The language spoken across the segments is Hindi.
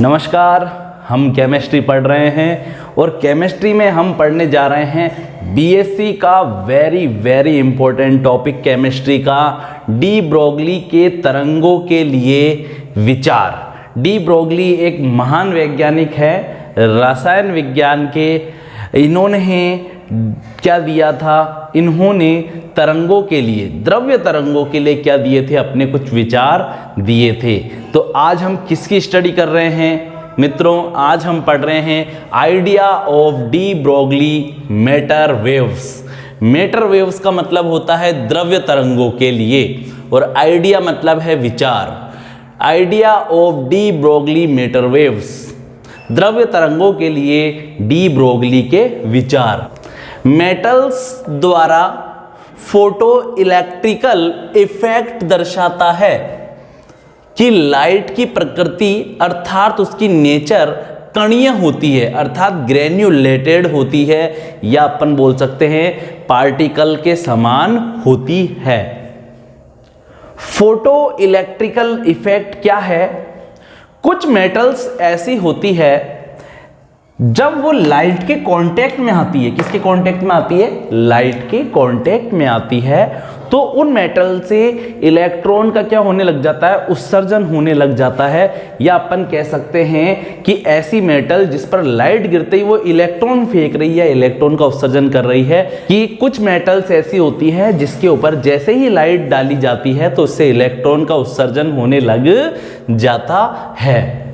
नमस्कार, हम केमिस्ट्री पढ़ रहे हैं और केमिस्ट्री में हम पढ़ने जा रहे हैं बीएससी का वेरी इंपॉर्टेंट टॉपिक केमिस्ट्री का डी ब्रोगली के तरंगों के लिए विचार। डी ब्रोगली एक महान वैज्ञानिक है रसायन विज्ञान के। इन्होंने क्या दिया था, इन्होंने तरंगों के लिए, द्रव्य तरंगों के लिए क्या दिए थे, अपने कुछ विचार दिए थे। तो आज हम किसकी स्टडी कर रहे हैं मित्रों? आज हम पढ़ रहे हैं idea of de Broglie matter waves. Matter waves का मतलब होता है द्रव्य तरंगों के लिए और आइडिया मतलब है विचार। Idea of de Broglie matter waves, द्रव्य तरंगों के लिए डी ब्रोगली के विचार। मेटल्स द्वारा फोटो इलेक्ट्रिकल इफेक्ट दर्शाता है कि लाइट की प्रकृति अर्थात उसकी नेचर कणीय होती है, अर्थात ग्रेन्युलेटेड होती है, या अपन बोल सकते हैं पार्टिकल के समान होती है। फोटो इलेक्ट्रिकल इफेक्ट क्या है? कुछ मेटल्स ऐसी होती है जब वो लाइट के कांटेक्ट में आती है। किसके कांटेक्ट में आती है? लाइट के कांटेक्ट में आती है, तो उन मेटल से इलेक्ट्रॉन का क्या होने लग जाता है? उत्सर्जन होने लग जाता है। या अपन कह सकते हैं कि ऐसी मेटल जिस पर लाइट गिरते ही वो इलेक्ट्रॉन फेंक रही है, इलेक्ट्रॉन का उत्सर्जन कर रही है। कि कुछ मेटल्स ऐसी होती हैं जिसके ऊपर जैसे ही लाइट डाली जाती है तो उससे इलेक्ट्रॉन का उत्सर्जन होने लग जाता है।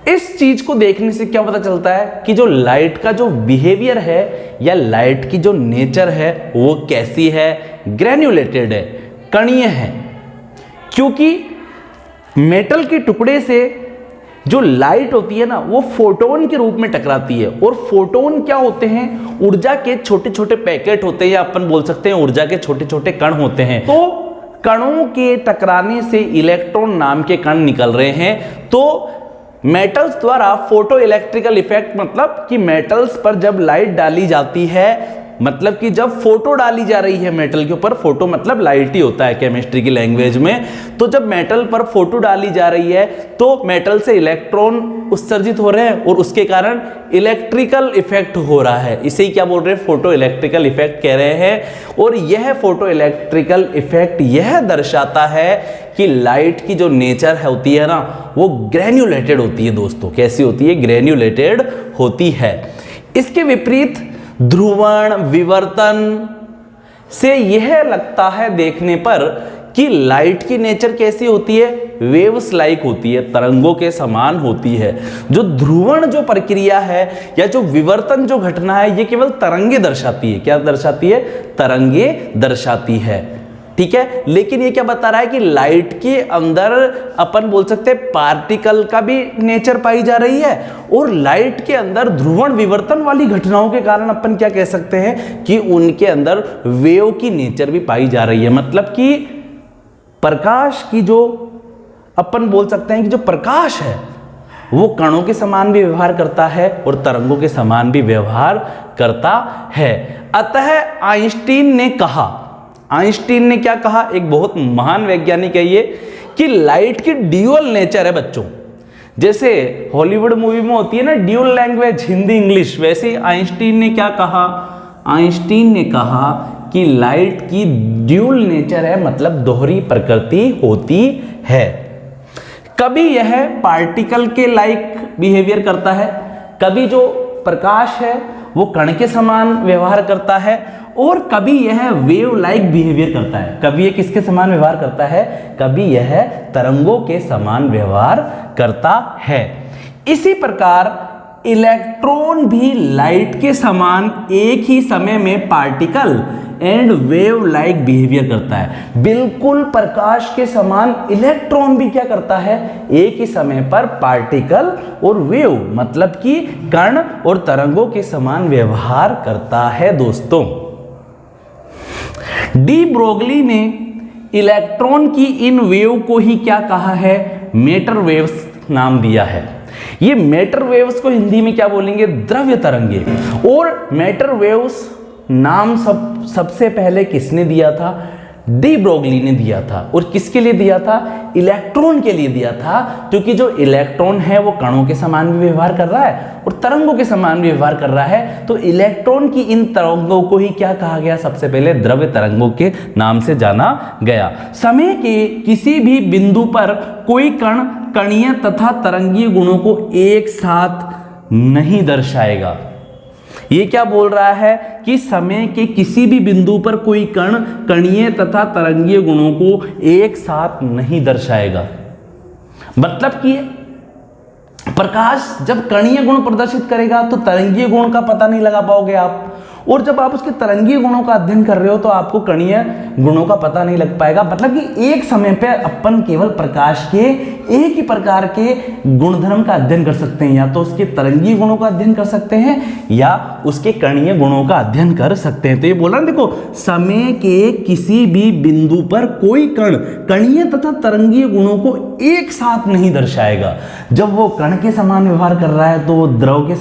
इस चीज को देखने से क्या पता चलता है कि जो लाइट का जो बिहेवियर है या लाइट की जो नेचर है वो कैसी है? ग्रेन्युलेटेड है, कणीय है। क्योंकि मेटल के टुकड़े से जो लाइट होती है ना, वो फोटोन के रूप में टकराती है। और फोटोन क्या होते हैं? ऊर्जा के छोटे छोटे पैकेट होते हैं, या अपन बोल सकते हैं ऊर्जा के छोटे छोटे कण होते हैं। तो कणों के टकराने से इलेक्ट्रॉन नाम के कण निकल रहे हैं। तो मेटल्स द्वारा फोटो इलेक्ट्रिकल इफेक्ट मतलब कि मेटल्स पर जब लाइट डाली जाती है, मतलब कि जब फोटो डाली जा रही है मेटल के ऊपर, फोटो मतलब लाइट ही होता है केमिस्ट्री की लैंग्वेज में। तो जब मेटल पर फोटो डाली जा रही है तो मेटल से इलेक्ट्रॉन उत्सर्जित हो रहे हैं और उसके कारण इलेक्ट्रिकल इफेक्ट हो रहा है। इसे ही क्या बोल रहे हैं? फोटो इलेक्ट्रिकल इफेक्ट कह रहे हैं। और यह फोटो इलेक्ट्रिकल इफेक्ट यह दर्शाता है कि लाइट की जो नेचर होती है ना, वो ग्रेन्युलेटेड होती है दोस्तों। कैसी होती है? ग्रेन्युलेटेड होती है। इसके विपरीत ध्रुवण विवर्तन से यह लगता है देखने पर कि लाइट की नेचर कैसी होती है? वेव्स लाइक होती है, तरंगों के समान होती है। जो ध्रुवण जो प्रक्रिया है या जो विवर्तन जो घटना है, ये केवल तरंगे दर्शाती है। क्या दर्शाती है? तरंगे दर्शाती है, ठीक है। लेकिन ये क्या बता रहा है कि लाइट के अंदर अपन बोल सकते हैं पार्टिकल का भी नेचर पाई जा रही है, और लाइट के अंदर ध्रुवण विवर्तन वाली घटनाओं के कारण अपन क्या कह सकते हैं कि उनके अंदर वेव की नेचर भी पाई जा रही है। मतलब कि प्रकाश की जो अपन बोल सकते हैं कि जो प्रकाश है वो कणों के समान भी व्यवहार करता है और तरंगों के समान भी व्यवहार करता है। अतः आइंस्टीन ने क्या कहा? एक बहुत महान वैज्ञानिक है ये, कि लाइट की ड्यूअल नेचर है बच्चों। जैसे हॉलीवुड मूवी में होती है ना ड्यूअल लैंग्वेज, हिंदी इंग्लिश, वैसे आइंस्टीन ने क्या कहा? आइंस्टीन ने कहा कि लाइट की ड्यूअल नेचर है, मतलब दोहरी प्रकृति होती है। कभी यह पार्टिकल के लाइक बिहेवियर करता है, कभी जो प्रकाश है वो कण के समान व्यवहार करता है, और कभी यह वेव लाइक बिहेवियर करता है। कभी यह किसके समान व्यवहार करता है? कभी यह तरंगों के समान व्यवहार करता है। इसी प्रकार इलेक्ट्रॉन भी लाइट के समान एक ही समय में particle and wave like behaviour करता है। बिल्कुल प्रकाश के समान इलेक्ट्रॉन भी क्या करता है? एक ही समय पर पार्टिकल और वेव मतलब कि कण और तरंगों के समान व्यवहार करता है दोस्तों। डी ब्रोगली ने इलेक्ट्रॉन की इन वेव को ही क्या कहा है? मैटर वेव्स नाम दिया है। ये मैटर वेव्स को हिंदी में क्या बोलेंगे? द्रव्य तरंगे। और मैटर वेव्स नाम सबसे पहले किसने दिया था? डी ब्रोगली ने दिया था। और किसके लिए दिया था? इलेक्ट्रॉन के लिए दिया था, क्योंकि जो इलेक्ट्रॉन है वो कणों के समान भी व्यवहार कर रहा है और तरंगों के समान भी व्यवहार कर रहा है। तो इलेक्ट्रॉन की इन तरंगों को ही क्या कहा गया? सबसे पहले द्रव्य तरंगों के नाम से जाना गया। समय के किसी भी बिंदु पर कोई कण कणीय तथा तरंगीय गुणों को एक साथ नहीं दर्शाएगा। ये क्या बोल रहा है कि समय के किसी भी बिंदु पर कोई कण कणीय तथा तरंगीय गुणों को एक साथ नहीं दर्शाएगा। मतलब कि प्रकाश जब कणीय गुण प्रदर्शित करेगा तो तरंगीय गुण का पता नहीं लगा पाओगे आप, और जब आप उसके तरंगीय गुणों का अध्ययन कर रहे हो तो आपको कणीय गुणों का पता नहीं लग पाएगा। मतलब कि एक समय पे अपन केवल प्रकाश के एक ही प्रकार के गुणधर्म का अध्ययन कर सकते हैं, या तो उसके तरंगीय गुणों का अध्ययन कर सकते हैं या उसके कणीय गुणों का अध्ययन कर सकते हैं। तो ये बोला ना, देखो, समय के किसी भी बिंदु पर कोई कण कणीय तथा तरंगीय गुणों को एक साथ नहीं दर्शाएगा। जब वो कण के समान व्यवहार कर रहा है तो वो द्रव के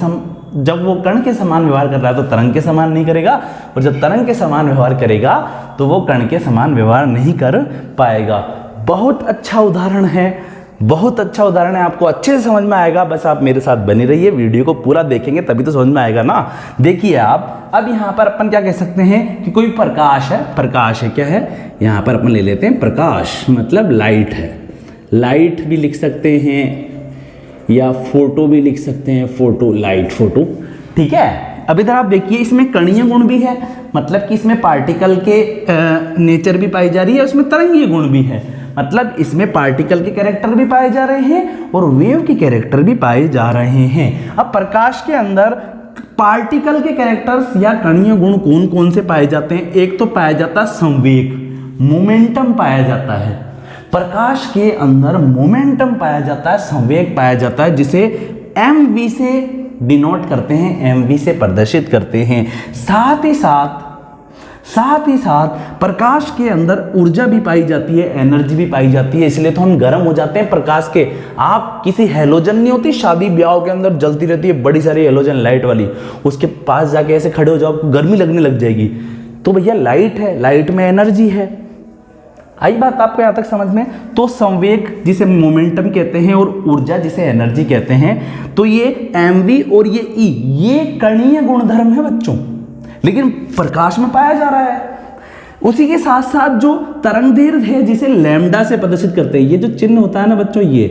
जब वो कण के समान व्यवहार कर रहा है तो तरंग के समान नहीं करेगा, और जब तरंग के समान व्यवहार करेगा तो वो कण के समान व्यवहार नहीं कर पाएगा। बहुत अच्छा उदाहरण है, बहुत अच्छा उदाहरण है, आपको अच्छे से समझ में आएगा। बस आप मेरे साथ बने रहिए, वीडियो को पूरा देखेंगे तभी तो समझ में आएगा ना। देखिए आप, अब यहाँ पर अपन क्या कह सकते हैं कि कोई प्रकाश है, प्रकाश है, क्या है, यहाँ पर अपन ले लेते हैं प्रकाश, मतलब लाइट है। लाइट भी लिख सकते हैं या फोटो भी लिख सकते हैं, फोटो, लाइट, फोटो, ठीक है। अब इधर आप देखिए, इसमें कणीय गुण भी है, मतलब कि इसमें पार्टिकल के नेचर भी पाई जा रही है, उसमें तरंगीय गुण भी है, मतलब इसमें पार्टिकल के कैरेक्टर भी पाए जा रहे हैं और वेव के कैरेक्टर भी पाए जा रहे हैं। अब प्रकाश के अंदर पार्टिकल के कैरेक्टर्स या कणीय गुण कौन कौन से पाए जाते हैं? एक तो पाया जाता है संवेग, मोमेंटम पाया जाता है। प्रकाश के अंदर मोमेंटम पाया जाता है, संवेग पाया जाता है, जिसे mv से डिनोट करते हैं, mv से प्रदर्शित करते हैं। साथ ही साथ प्रकाश के अंदर ऊर्जा भी पाई जाती है, एनर्जी भी पाई जाती है, इसलिए तो हम गर्म हो जाते हैं प्रकाश के। आप किसी हेलोजन नहीं होती शादी ब्याह के अंदर जलती रहती है बड़ी सारी हेलोजन लाइट वाली, उसके पास जाके ऐसे खड़े हो जाओ, आपको गर्मी लगने लग जाएगी। तो भैया लाइट है, लाइट में एनर्जी है। आई बात आपको यहाँ तक समझ में? तो संवेग जिसे मोमेंटम कहते हैं और ऊर्जा जिसे एनर्जी कहते हैं, तो ये mv और ये e, ये कणीय गुणधर्म है बच्चों, लेकिन प्रकाश में पाया जा रहा है। उसी के साथ साथ जो तरंगदैर्घ्य है जिसे लैम्डा से प्रदर्शित करते हैं, ये जो चिन्ह होता है ना बच्चों, ये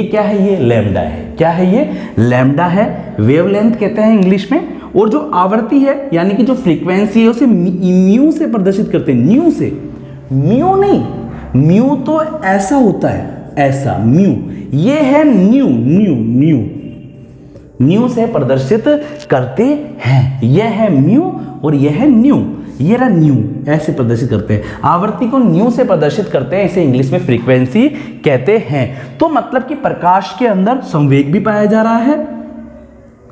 क्या है? ये लैम्डा है। क्या है ये? लैम्डा है। वेवलेंथ कहते हैं इंग्लिश में। और जो आवृत्ति है यानी कि जो फ्रीक्वेंसी है उसे म्यू से प्रदर्शित करते हैं, न्यू से। म्यू नहीं, म्यू तो ऐसा होता है, ऐसा म्यू, ये है न्यू, न्यू से प्रदर्शित करते हैं। यह है म्यू और यह है न्यू, ये रहा न्यू, ऐसे प्रदर्शित करते हैं। आवर्ती को न्यू से प्रदर्शित करते हैं, इसे इंग्लिश में फ्रीक्वेंसी कहते हैं। तो मतलब कि प्रकाश के अंदर संवेग भी पाया जा रहा है,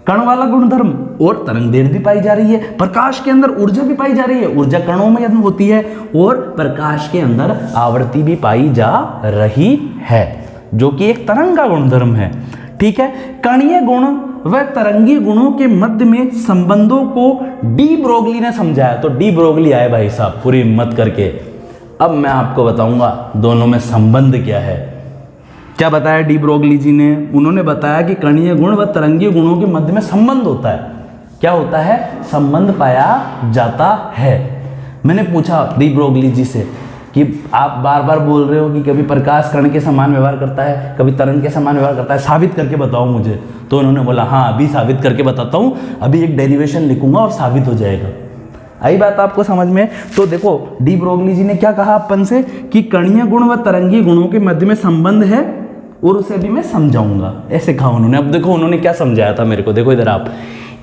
कण वाला गुणधर्म, और तरंगदैर्घ्य भी पाई जा रही है। प्रकाश के अंदर ऊर्जा भी पाई जा रही है, ऊर्जा कणों में होती है, और प्रकाश के अंदर आवृत्ति भी पाई जा रही है, जो कि एक तरंग का गुणधर्म है। ठीक है। कणीय गुण व तरंगी गुणों के मध्य में संबंधों को डी ब्रोगली ने समझाया। तो डी ब्रोगली आए भाई साहब पूरी हिम्मत करके। अब मैं आपको बताऊंगा दोनों में संबंध क्या है। क्या बताया डी ब्रोगली जी ने? उन्होंने बताया कि कणीय गुण व तरंगी गुणों के मध्य में संबंध होता है। क्या होता है? संबंध पाया जाता है। मैंने पूछा डी ब्रोगली जी से कि आप बार बार बोल रहे हो कि कभी प्रकाश कण के समान व्यवहार करता है, कभी तरंग के समान व्यवहार करता है, साबित करके बताओ मुझे। तो उन्होंने बोला हाँ अभी साबित करके बताता हूँ, अभी एक डेरिवेशन लिखूंगा और साबित हो जाएगा। आई बात आपको समझ में? तो देखो डी ब्रोगली जी ने क्या कहा अपन से कि कणीय गुण व तरंगी गुणों के मध्य में संबंध है और उसे अभी मैं समझाऊंगा, ऐसे कहा उन्होंने। अब देखो उन्होंने क्या समझाया था मेरे को, देखो इधर आप।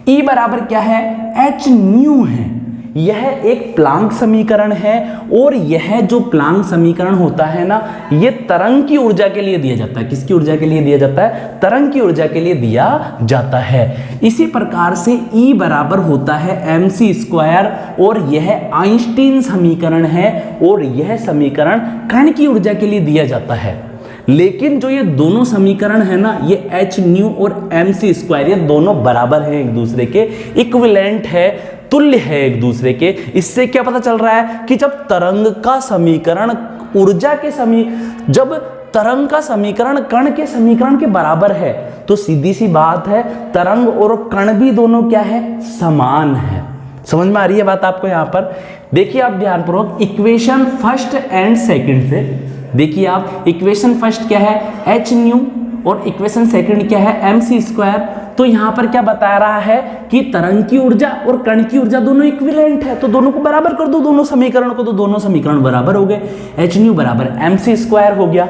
E बराबर क्या है? एच न्यू है। यह एक प्लांक समीकरण है और यह जो प्लांक समीकरण होता है ना, यह तरंग की ऊर्जा के लिए दिया जाता है। किसकी ऊर्जा के लिए दिया जाता है? तरंग की ऊर्जा के लिए दिया जाता है। इसी प्रकार से E बराबर होता है mc² और यह आइंस्टीन समीकरण है और यह समीकरण कण की ऊर्जा के लिए दिया जाता है। लेकिन जो ये दोनों समीकरण है ना, ये एच न्यू और mc² ये दोनों बराबर हैं, एक दूसरे के इक्विवेलेंट है। तुल्य है एक दूसरे के। इससे क्या पता चल रहा है कि जब तरंग का समीकरण ऊर्जा के जब तरंग का समीकरण कण के समीकरण के बराबर है तो सीधी सी बात है तरंग और कण भी दोनों क्या है, समान है। समझ में आ रही है बात आपको? यहां पर देखिए आप ध्यानपूर्वक इक्वेशन फर्स्ट एंड सेकंड से देखिए आप, इक्वेशन फर्स्ट क्या है एच न्यू और इक्वेशन सेकंड क्या है एम सी स्क्वायर। तो यहां पर क्या बता रहा है कि तरंग की ऊर्जा और कण की ऊर्जा दोनों इक्विवेलेंट है, तो दोनों को बराबर कर दो, दोनों समीकरण को, तो दोनों समीकरण बराबर हो गए। एच न्यू बराबर एम सी स्क्वायर हो गया।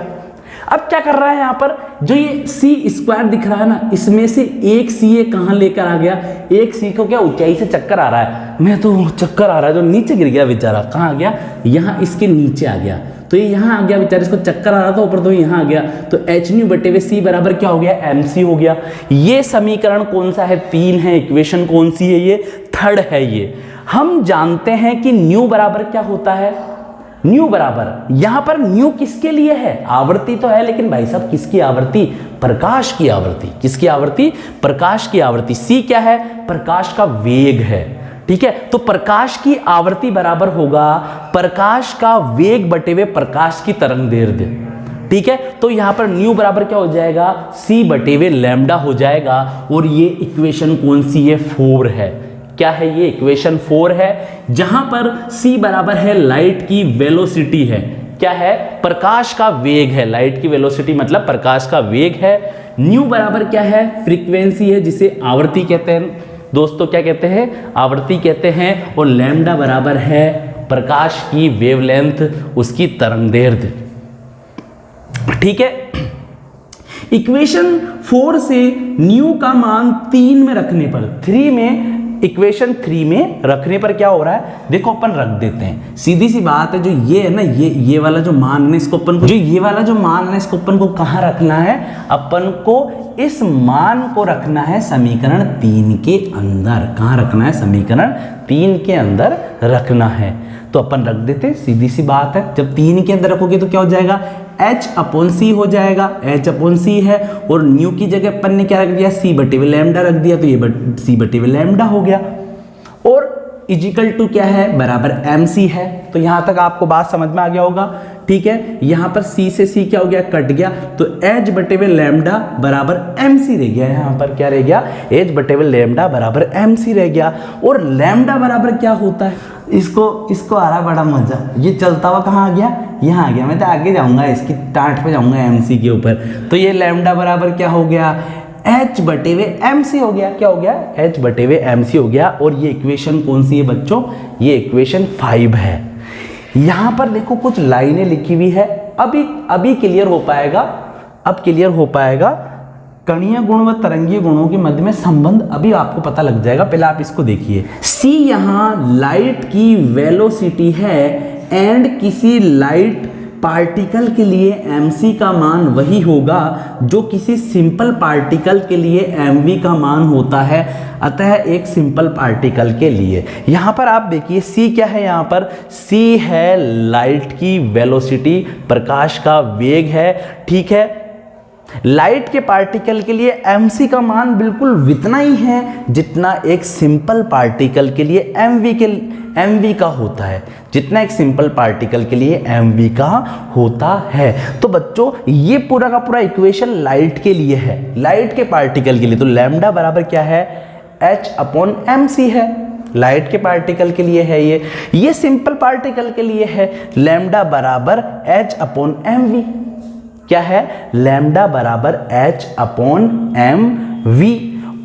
अब क्या कर रहा है यहां पर, जो ये सी स्क्वायर दिख रहा है ना, इसमें से एक सी ये कहां लेकर आ गया, एक सी को क्या ऊंचाई से चक्कर आ रहा है, मैं तो चक्कर आ रहा है, जो नीचे गिर गया बेचारा, कहां आ गया, यहां इसके नीचे आ गया, तो ये यहां आ गया बेचारा, इसको चक्कर आ रहा था ऊपर, तो यहां आ गया, तो एच न्यू बटे हुए सी बराबर क्या हो गया, एम सी हो गया। ये समीकरण कौन सा है, 3 है। इक्वेशन कौन सी है, ये थर्ड है। ये हम जानते हैं कि न्यू बराबर क्या होता है, न्यू बराबर, यहां पर न्यू किसके लिए है, आवर्ती तो है, लेकिन भाई साहब किसकी आवर्ती, प्रकाश की आवर्ती। किसकी आवर्ती, प्रकाश की आवर्ती। सी क्या है, प्रकाश का वेग है, ठीक है। तो प्रकाश की आवर्ती बराबर होगा प्रकाश का वेग बटे हुए प्रकाश की तरंग दैर्ध्य, ठीक है। तो यहां पर न्यू बराबर क्या हो जाएगा, सी बटे हुए लैम्डा हो जाएगा। और ये इक्वेशन कौन सी है, 4 है। क्या है ये, इक्वेशन 4 है, जहां पर c बराबर है लाइट की वेलोसिटी है, क्या है, प्रकाश का वेग है। लाइट की वेलोसिटी मतलब प्रकाश का वेग है। न्यू बराबर क्या है, फ्रीक्वेंसी है, जिसे आवर्ती कहते हैं दोस्तों, क्या कहते हैं, आवर्ती कहते हैं। और लैम्डा बराबर है प्रकाश की वेवलेंथ, उसकी तरंगदैर्ध्य, ठीक है। इक्वेशन 4 से न्यू का मान 3 में रखने पर, 3 में, इक्वेशन 3 में रखने पर क्या हो रहा है, देखो अपन रख देते हैं, सीधी सी बात है। जो ये है ना, ये वाला जो मान है इसको अपन को, जो ये वाला जो मान है इसको अपन को कहाँ रखना है, अपन को इस मान को रखना है समीकरण 3 के अंदर। कहाँ रखना है, समीकरण 3 के अंदर रखना है। तो अपन रख देते हैं, सीधी सी बात है। जब 3 के अंदर रखोगे तो क्या हो जाएगा, h अपॉन सी हो जाएगा, h अपॉन सी है। और न्यू की जगह अपन ने क्या रख दिया, सी बटे हुए लैम्डा रख दिया, तो ये सी बटे हुए लैम्डा हो गया। और इजिकल टू क्या है, बराबर एम सी है। तो यहां तक आपको बात समझ में आ गया होगा, ठीक है। यहां पर सी से सी क्या हो गया, कट गया, तो एच बटे हुए लैम्डा बराबर एम सी रह गया। यहां पर क्या रह गया, एच बटे हुए लैम्डा बराबर एम सी रह गया। और लैम्डा बराबर क्या होता है, इसको आ रहा बड़ा मजा, ये चलता हुआ कहाँ आ गया, यहाँ आ गया। मैं तो आगे जाऊंगा, इसकी टाट पे जाऊंगा एमसी के ऊपर। तो ये लैम्डा बराबर क्या हो गया, एच बटे हुए एम सी हो गया। क्या हो गया, एच बटे हुए एम सी हो गया। और ये इक्वेशन कौन सी है बच्चों, ये इक्वेशन 5 है। यहां पर देखो कुछ लाइनें लिखी हुई है, अभी क्लियर हो पाएगा, अब क्लियर हो पाएगा। कणीय गुण व तरंगीय गुणों के मध्य में संबंध अभी आपको पता लग जाएगा, पहले आप इसको देखिए। सी यहां लाइट की वेलोसिटी है एंड किसी लाइट पार्टिकल के लिए mc का मान वही होगा जो किसी सिंपल पार्टिकल के लिए mv का मान होता है। अतः एक सिंपल पार्टिकल के लिए यहां पर आप देखिए c क्या है, यहां पर c है लाइट की वेलोसिटी, प्रकाश का वेग है, ठीक है। लाइट के पार्टिकल के लिए mc का मान बिल्कुल उतना ही है जितना एक सिंपल पार्टिकल के लिए mv का होता है, जितना एक सिंपल पार्टिकल के लिए mv का होता है। तो बच्चों ये पूरा का पूरा इक्वेशन लाइट के लिए है, लाइट के पार्टिकल के लिए। तो लैम्डा बराबर क्या है, h अपॉन mc है, लाइट के पार्टिकल के लिए है। ये सिंपल पार्टिकल के लिए है, लैम्डा बराबर h अपॉन mv। क्या है, लैम्डा बराबर h अपॉन mv।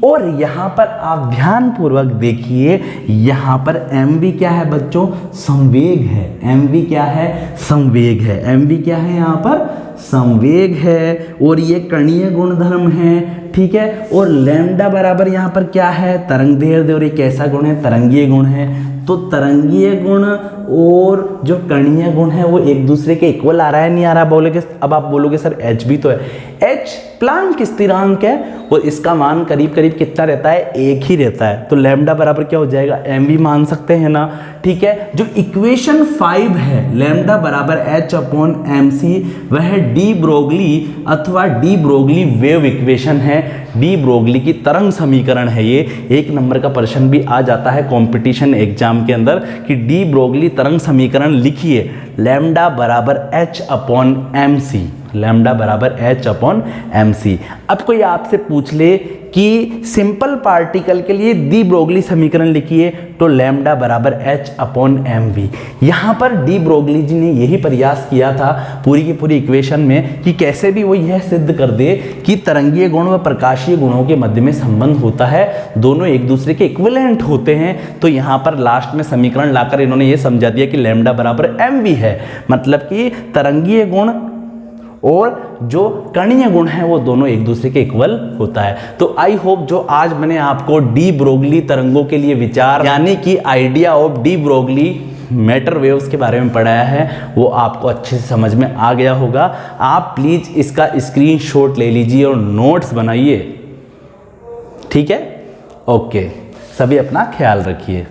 और यहां पर आप ध्यान पूर्वक देखिए, यहां पर mv क्या है बच्चों, संवेग है। mv क्या है, संवेग है। mv क्या है, यहां पर संवेग है। और ये कणीय गुणधर्म है, ठीक है। और लैम्डा बराबर यहां पर क्या है, तरंगदैर्ध्य, और ये कैसा गुण है, तरंगीय गुण है। तो तरंगीय गुण और जो कणीय गुण है वो एक दूसरे के इक्वल आ रहा है, नहीं आ रहा? बोलोगे, अब आप बोलोगे सर एच भी तो है। एच प्लांक स्थिरांक है और इसका मान करीब करीब कितना रहता है? एक ही रहता है। तो लैम्डा बराबर क्या हो जाएगा? एम वी मान सकते हैं ना, ठीक है। जो इक्वेशन 5 है लैम्डा बराबर एच अपॉन एम सी, वह डी ब्रोगली अथवा डी ब्रोगली वेव इक्वेशन है, डी ब्रोगली की तरंग समीकरण है। ये 1 नंबर का प्रश्न भी आ जाता है कंपटीशन एग्जाम के अंदर कि डी ब्रोगली तरंग समीकरण लिखिए, लैम्डा बराबर H upon M C, lambda बराबर एच अपॉन एम सी। अब कोई आपसे पूछ ले कि सिंपल पार्टिकल के लिए डी ब्रोगली समीकरण लिखिए, तो लैम्डा बराबर एच अपॉन एम वी। यहाँ पर डी ब्रोगली जी ने यही प्रयास किया था पूरी की पूरी इक्वेशन में कि कैसे भी वो यह सिद्ध कर दे कि तरंगीय गुण व प्रकाशीय गुणों के मध्य में संबंध होता है, दोनों एक दूसरे के इक्विवेलेंट होते हैं। तो यहाँ पर लास्ट में समीकरण लाकर इन्होंने ये समझा दिया कि लैम्डा बराबर एम वी है, मतलब कि तरंगीय गुण और जो कणीय गुण है वो दोनों एक दूसरे के इक्वल होता है। तो आई होप जो आज मैंने आपको डी ब्रोगली तरंगों के लिए विचार यानी कि idea of de Broglie matter waves के बारे में पढ़ाया है वो आपको अच्छे से समझ में आ गया होगा। आप प्लीज इसका स्क्रीनशॉट ले लीजिए और नोट्स बनाइए, ठीक है? ओके, सभी अपना ख्याल रखिए।